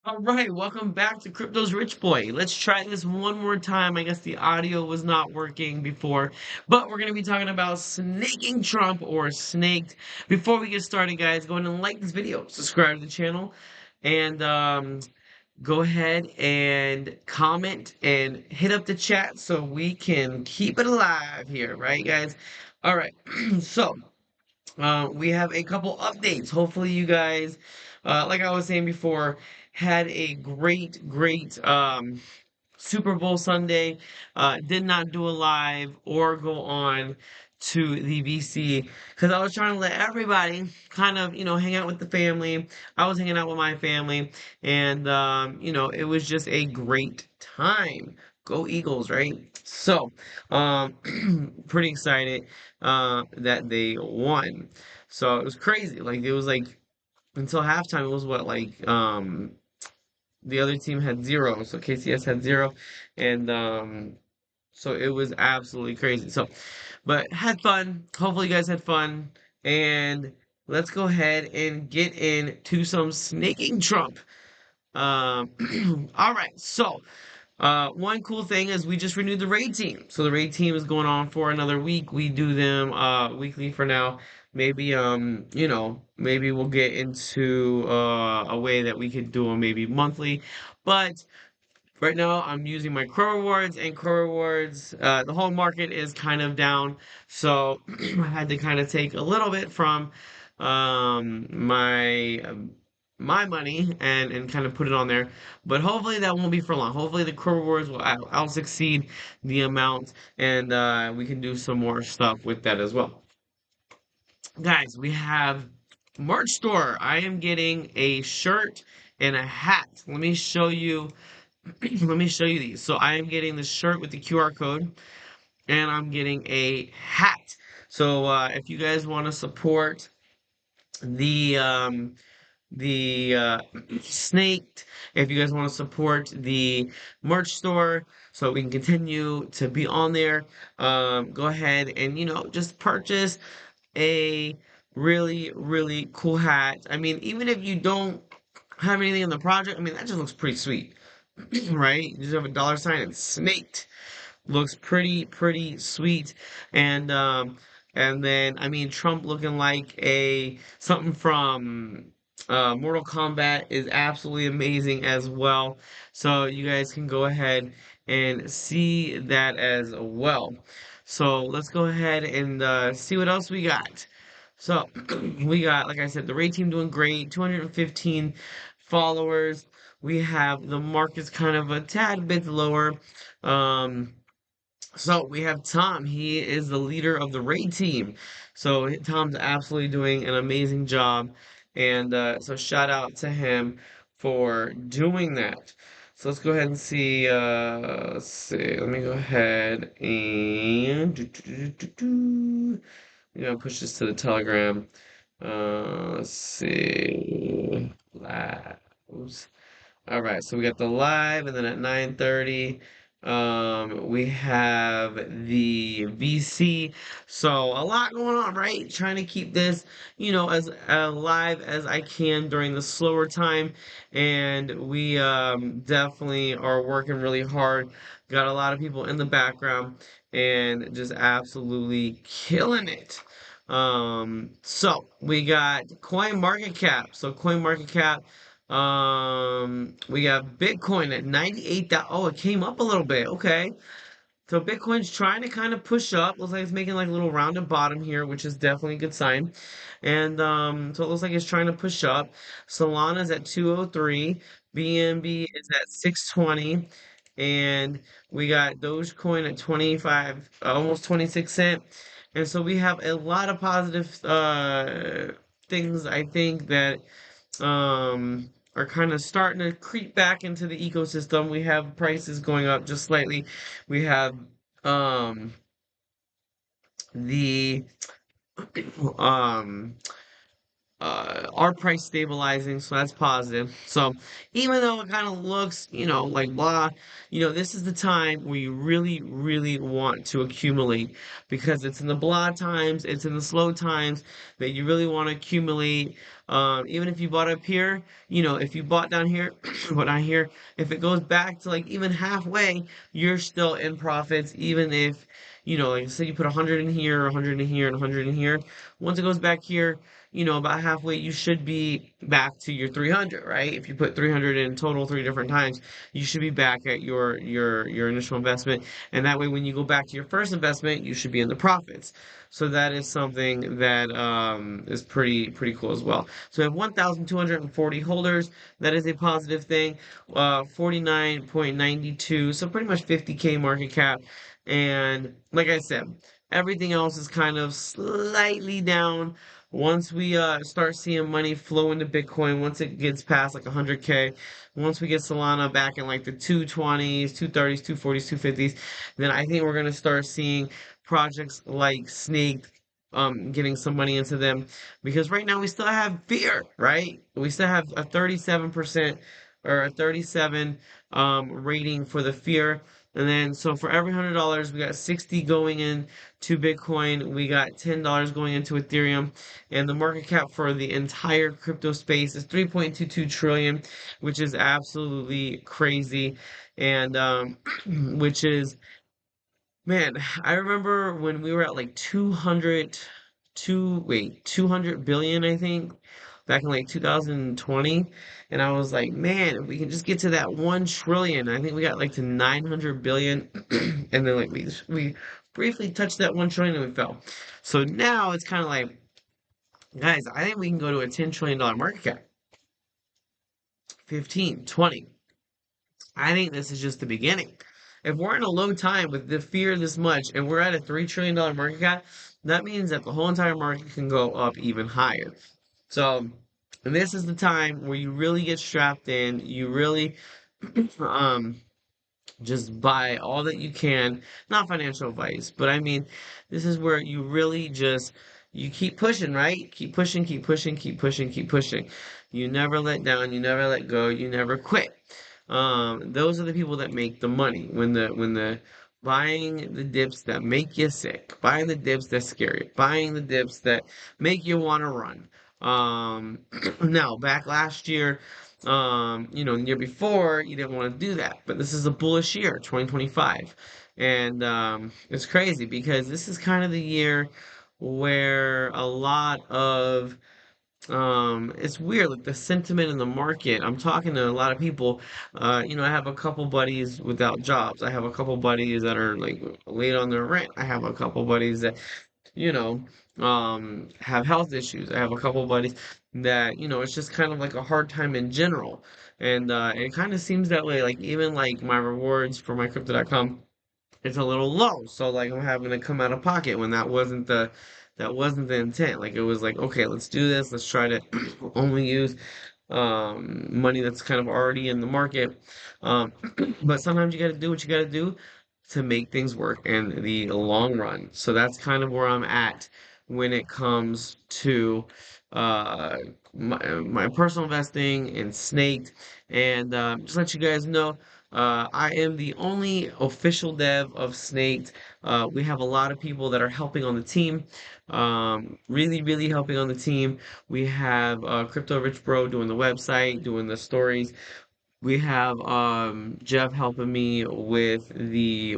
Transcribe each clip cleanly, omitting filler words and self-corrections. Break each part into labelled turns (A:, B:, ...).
A: All right, welcome back to Crypto's Rich Boy. Let's try this one more time. I guess the audio was not working before, but we're going to be talking about snaking Trump or snaked. Before we get started, guys, go ahead and like this video, subscribe to the channel, and go ahead and comment and hit up the chat so we can keep it alive here, right, guys? All right, so. We have a couple updates. Hopefully, you guys, like I was saying before, had a great Super Bowl Sunday. Did not do a live or go on to the VC because I was trying to let everybody kind of, hang out with the family. I was hanging out with my family, and it was just a great time. Go Eagles, right? So, pretty excited that they won. So it was crazy. Like it was like until halftime, it was what like the other team had zero, so KCS had zero, and so it was absolutely crazy. So, but had fun. Hopefully, you guys had fun, and let's go ahead and get into some snaking Trump. All right, so. One cool thing is we just renewed the raid team. So the raid team is going on for another week. We do them weekly for now. Maybe maybe we'll get into a way that we could do them maybe monthly. But right now I'm using my Crow Rewards and Crow Rewards. The whole market is kind of down, so I had to kind of take a little bit from my money and kind of put it on there. But hopefully that won't be for long. Hopefully the Crow Rewards will out succeed the amount, and we can do some more stuff with that as well. Guys, we have merch store. I am getting a shirt and a hat. Let me show you. Let me show you these. So I am getting the shirt with the QR code, and I'm getting a hat. So if you guys want to support the Snaked, if you guys want to support the merch store, so we can continue to be on there, go ahead and just purchase a really cool hat. I mean, even if you don't have anything in the project, I mean that just looks pretty sweet. Right? You just have a dollar sign and snaked. Looks pretty sweet. And then I mean Trump looking like a something from Mortal Kombat is absolutely amazing as well. So you guys can go ahead and see that as well. So let's go ahead and see what else we got. So we got, like I said, the raid team doing great, 215 followers. We have the market's kind of a tad bit lower. Um, so we have Tom. He is the leader of the raid team. So Tom's absolutely doing an amazing job. And so shout out to him for doing that. So let's go ahead and see. Let's see. Let me go ahead and I'm gonna push this to the Telegram. Let's see. Lives. All right, so we got the live, and then at 9:30, we have the VC. So a lot going on, right? Trying to keep this, as live as I can during the slower time, and we definitely are working really hard. Got a lot of people in the background and just absolutely killing it. So we got Coin Market Cap. So Coin Market Cap. We got Bitcoin at 98. Oh, it came up a little bit. Okay. So Bitcoin's trying to kind of push up. Looks like it's making like a little rounded bottom here, which is definitely a good sign. And so it looks like it's trying to push up. Solana's at 203. BNB is at 620. And we got Dogecoin at 25, almost 26 cent. And so we have a lot of positive things I think that are kind of starting to creep back into the ecosystem. We have prices going up just slightly. We have um the um our price stabilizing, so that's positive. So even though it kind of looks, like blah, this is the time where you really, really want to accumulate because it's in the blah times, it's in the slow times that you really want to accumulate. Even if you bought up here, if you bought down here, but not here, if it goes back to like even halfway, you're still in profits, even if, like I said, you put 100 in here, 100 in here, and 100 in here. Once it goes back here, about halfway, you should be back to your 300, right? If you put 300 in total three different times, you should be back at your initial investment. And that way, when you go back to your first investment, you should be in the profits. So that is something that is pretty cool as well. So we have 1,240 holders. That is a positive thing. 49.92, so pretty much 50K market cap. And like I said, everything else is kind of slightly down. Once we start seeing money flow into Bitcoin, once it gets past like 100K, once we get Solana back in like the 220s, 230s, 240s, 250s, then I think we're gonna start seeing projects like SnakT getting some money into them because right now we still have fear, right? We still have a 37% or a 37 rating for the fear. And then, so for every $100, we got 60 going in to Bitcoin. We got $10 going into Ethereum. And the market cap for the entire crypto space is 3.22 trillion, which is absolutely crazy. And which is Man, I remember when we were at like 200 billion, I think, back in like 2020. And I was like, man, if we can just get to that 1 trillion. I think we got like to 900 billion. And then like we briefly touched that 1 trillion and we fell. So now it's kind of like, guys, I think we can go to a $10 trillion market cap. 15, 20. I think this is just the beginning. If we're in a low time with the fear this much and we're at a $3 trillion market cap, that means that the whole entire market can go up even higher. So, and this is the time where you really get strapped in. You really um, just buy all that you can. Not financial advice, but I mean, this is where you really just you keep pushing, right? Keep pushing, keep pushing, keep pushing, keep pushing. You never let down, you never let go, you never quit. Those are the people that make the money. When the buying the dips that make you sick, buying the dips that scare you, buying the dips that make you want to run. Now back last year, the year before, you didn't want to do that, but this is a bullish year, 2025, and it's crazy because this is kind of the year where a lot of it's weird, like the sentiment in the market. I'm talking to a lot of people. I have a couple buddies without jobs. I have a couple buddies that are like late on their rent. I have a couple buddies that, you know, have health issues. I have a couple buddies that, it's just kind of like a hard time in general. And it kind of seems that way. Like even like my rewards for my crypto.com, it's a little low. So like I'm having to come out of pocket when that wasn't the intent. Like it was like, okay, let's do this. Let's try to only use money that's kind of already in the market. Um, but sometimes you got to do what you got to do to make things work in the long run. So that's kind of where I'm at when it comes to uh, my personal investing in SnakT. And just let you guys know, I am the only official dev of SnakT. We have a lot of people that are helping on the team, really, really helping on the team. We have Crypto Rich Bro doing the website, doing the stories. We have Jeff helping me with the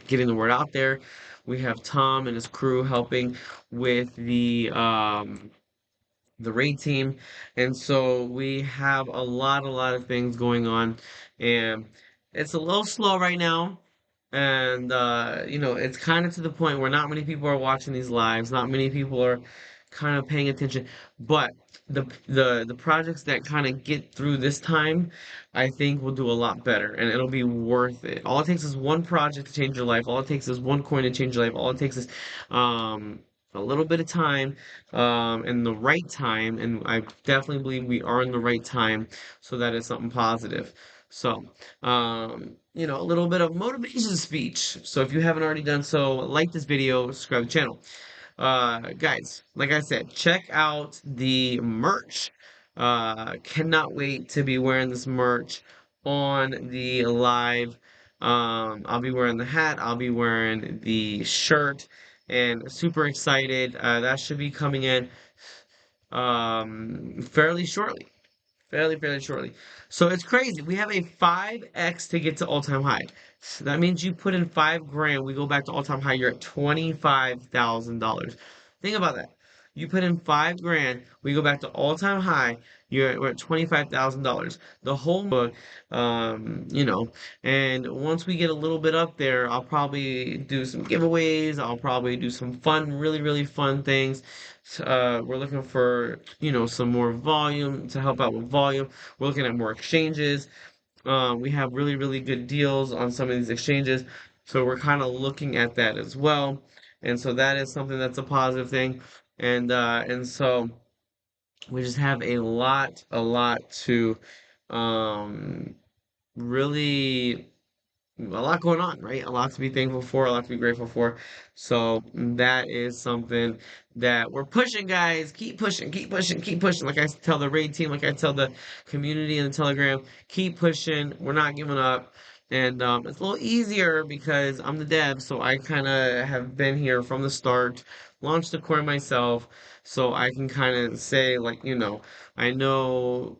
A: getting the word out there. We have Tom and his crew helping with the raid team. And so we have a lot of things going on. And it's a little slow right now. And it's kind of to the point where not many people are watching these lives, not many people are kind of paying attention. But the projects that kind of get through this time, I think will do a lot better and it'll be worth it. All it takes is one project to change your life. All it takes is one coin to change your life. All it takes is um a little bit of time, and the right time, and I definitely believe we are in the right time, so that is something positive. So, a little bit of motivation speech. So if you haven't already done so, like this video, subscribe to the channel. Guys, like I said, check out the merch. Cannot wait to be wearing this merch on the live. I'll be wearing the hat, I'll be wearing the shirt, and super excited. That should be coming in fairly shortly. Fairly shortly. So it's crazy. We have a 5x to get to all-time high. So that means you put in 5 grand, we go back to all-time high, you're at $25,000. Think about that. You put in 5 grand, we go back to all-time high, we're at $25,000. The whole book, you know, and once we get a little bit up there, I'll probably do some giveaways, I'll probably do some fun, really fun things. We're looking for, some more volume to help out with volume. We're looking at more exchanges. We have really good deals on some of these exchanges. So we're kind of looking at that as well. And so that is something that's a positive thing. And so we just have a lot to um, really a lot going on, right? A lot to be thankful for, a lot to be grateful for. So that is something that we're pushing, guys. Keep pushing, keep pushing, keep pushing. Like I tell the raid team, like I tell the community in the Telegram, keep pushing. We're not giving up. And it's a little easier because I'm the dev, so I kind of have been here from the start, launched the coin myself, so I can kind of say, like, I know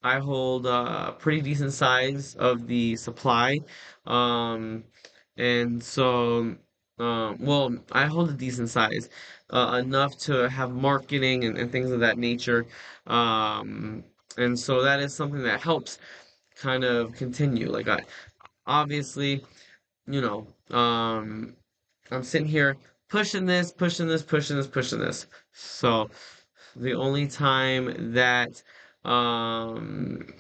A: I hold a pretty decent size of the supply. Um, and so, well, I hold a decent size, enough to have marketing and things of that nature. Um, and so that is something that helps kind of continue. Like obviously, you know, um, I'm sitting here pushing this, pushing this, pushing this, pushing this. So the only time um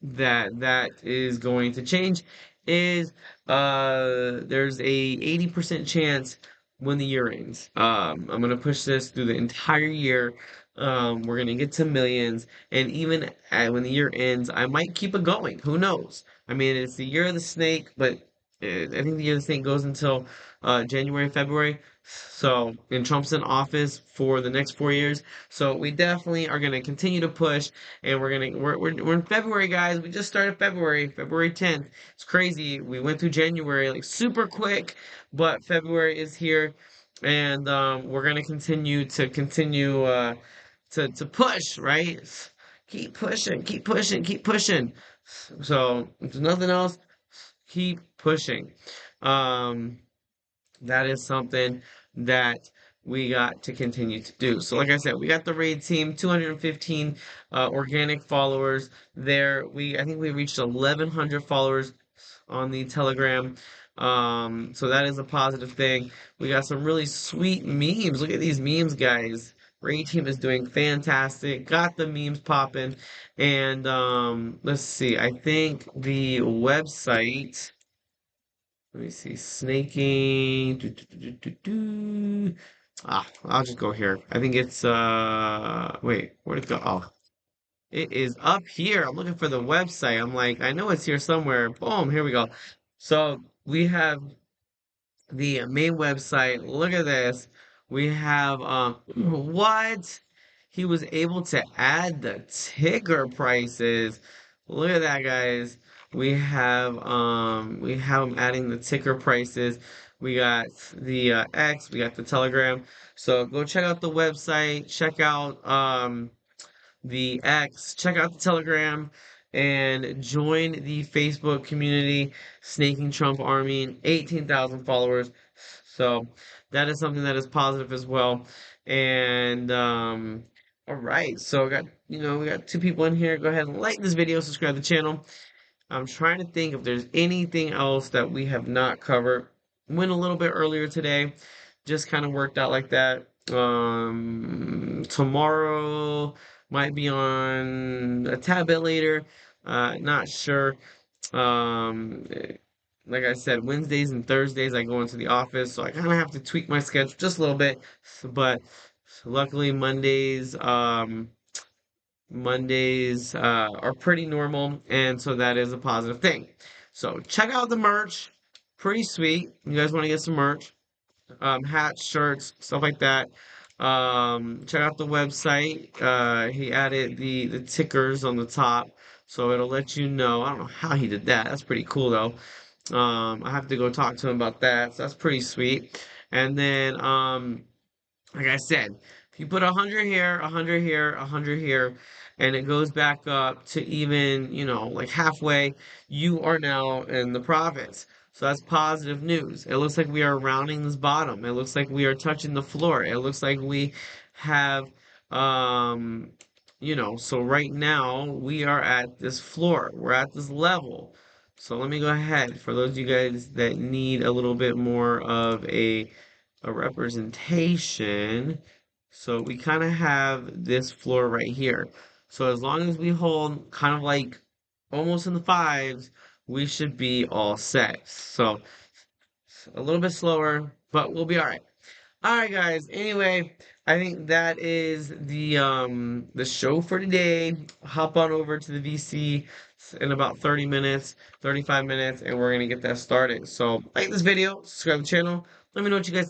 A: that is going to change is there's a 80% chance when the year ends. I'm gonna push this through the entire year. We're gonna get to millions, and even when the year ends, I might keep it going. Who knows? I mean, it's the year of the snake, but I think the year of the snake goes until January, February. So, and Trump's in office for the next 4 years. So we definitely are gonna continue to push, and we're in February, guys. We just started February 10th. It's crazy. We went through January like super quick, but February is here, and we're gonna continue to push, right? Keep pushing, keep pushing, keep pushing. So if there's nothing else, keep pushing. Um, that is something that we got to continue to do. So, like I said, we got the raid team, 215 organic followers there. I think we reached 1,100 followers on the Telegram. So that is a positive thing. We got some really sweet memes. Look at these memes, guys. Raid team is doing fantastic. Got the memes popping. And let's see. I think the website. Let me see. Snaking. I'll just go here. I think it's wait, where'd it go? Oh, it is up here. I'm looking for the website. I'm like, I know it's here somewhere. Boom, here we go. So we have the main website. Look at this. We have what? He was able to add the ticker prices. Look at that, guys. We have him adding the ticker prices. We got the X, we got the Telegram. So go check out the website, check out the X, check out the Telegram, and join the Facebook community, Snaking Trump Army, 18,000 followers. So that is something that is positive as well. And all right, so we got 2 people in here. Go ahead and like this video, subscribe to the channel. I'm trying to think if there's anything else that we have not covered. Went a little bit earlier today, just kind of worked out like that. Tomorrow might be on a tad bit later. Not sure. Like I said, Wednesdays and Thursdays I go into the office, so I kind of have to tweak my schedule just a little bit. But luckily Mondays are pretty normal, and so that is a positive thing. So check out the merch. Pretty sweet. You guys want to get some merch? hats, shirts, stuff like that. Check out the website. He added the tickers on the top, so it'll let you know. I don't know how he did that. That's pretty cool though. I have to go talk to him about that. So that's pretty sweet. And then like I said, if you put 100 here, 100 here, 100 here, and it goes back up to even, like halfway, you are now in the profits. So that's positive news. It looks like we are rounding this bottom. It looks like we are touching the floor. It looks like we have, um, so right now we are at this floor. We're at this level. So let me go ahead for those of you guys that need a little bit more of a representation. So we kind of have this floor right here. So as long as we hold kind of like almost in the fives, we should be all set. So a little bit slower, but we'll be all right. All right, guys. Anyway, I think that is the show for today. Hop on over to the VC in about 30 minutes, 35 minutes, and we're gonna get that started. So like this video, subscribe to the channel. Let me know what you guys think.